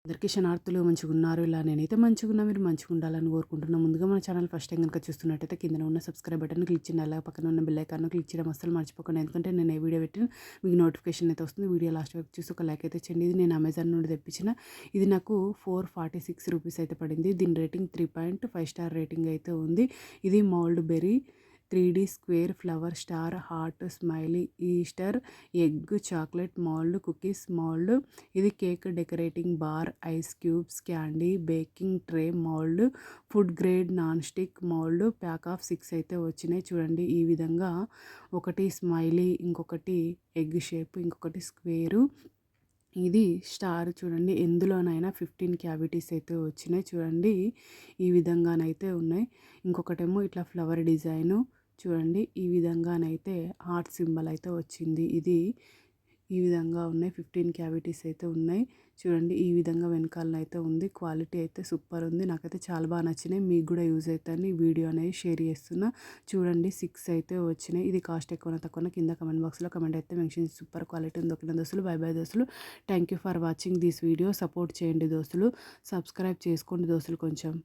అందరికీ శనార్థులు మంచిగున్నారు. ఇలా నేనైతే మంచిగున్నా, మీరు మంచిగుండాలని కోరుకుంటున్నా. ముందుగా మన ఛానల్ ఫస్ట్ టైం గనుక చూస్తున్నట్టయితే కిందన ఉన్న సబ్స్క్రైబ్ బటన్ క్లిక్ చేయండి. అలాగే పక్కన ఉన్న బెల్ ఐకాన్‌ను క్లిక్ చేయడం అస్సలు మర్చిపోకండి. ఎందుకంటే నేను ఏ వీడియో పెట్టినా మీకు నోటిఫికేషన్ అయితే వస్తుంది. వీడియో లాస్ట్ వరకు చూసి ఒక లైక్ అయితే చేయండి. ఇది నేను అమెజాన్ నుండి తెప్పించిన. ఇది నాకు 446 రూపీస్ అయితే పడింది. దీని రేటింగ్ 3.5 స్టార్ రేటింగ్ అయితే ఉంది. ఇది mould berry 3D square flower star heart smiley Easter egg chocolate mould cookies mould. ఇది cake decorating bar ice cubes candy baking tray mould food grade non stick mould pack of 6 అయితే వచ్చినాయి. చూడండి ఈ విధంగా ఒకటి స్మైలీ, ఇంకొకటి egg shape, ఇంకొకటి square, ఇది స్టార్. చూడండి ఎందులోనైనా 15 క్యావిటీస్ అయితే వచ్చినాయి. చూడండి ఈ విధంగానైతే ఉన్నాయి. ఇంకొకటేమో ఇట్లా ఫ్లవర్ డిజైను. చూడండి ఈ విధంగానైతే హార్ట్ సింబల్ అయితే వచ్చింది. ఇది ఈ విధంగా ఉన్నాయి. 15 క్యావిటీస్ అయితే ఉన్నాయి. చూడండి ఈ విధంగా వెనకాలనైతే ఉంది. క్వాలిటీ అయితే సూపర్ ఉంది. నాకైతే చాలా బాగా నచ్చినాయి. మీకు కూడా యూజ్ అవుతాయని ఈ వీడియో అనేది షేర్ చేస్తున్నా. చూడండి 6 అయితే వచ్చినాయి. ఇది కాస్ట్ ఎక్కువనా తక్కువనా కింద కమెంట్ బాక్స్లో కమెంట్ అయితే మెన్షన్. సూపర్ క్వాలిటీ ఉంది. ఓకేనా దోస్తులు, బై బై దోస్తులు. Thank you for watching this video. Support చేయండి దోస్తులు, సబ్స్క్రైబ్ చేసుకోండి దోస్తులు కొంచెం.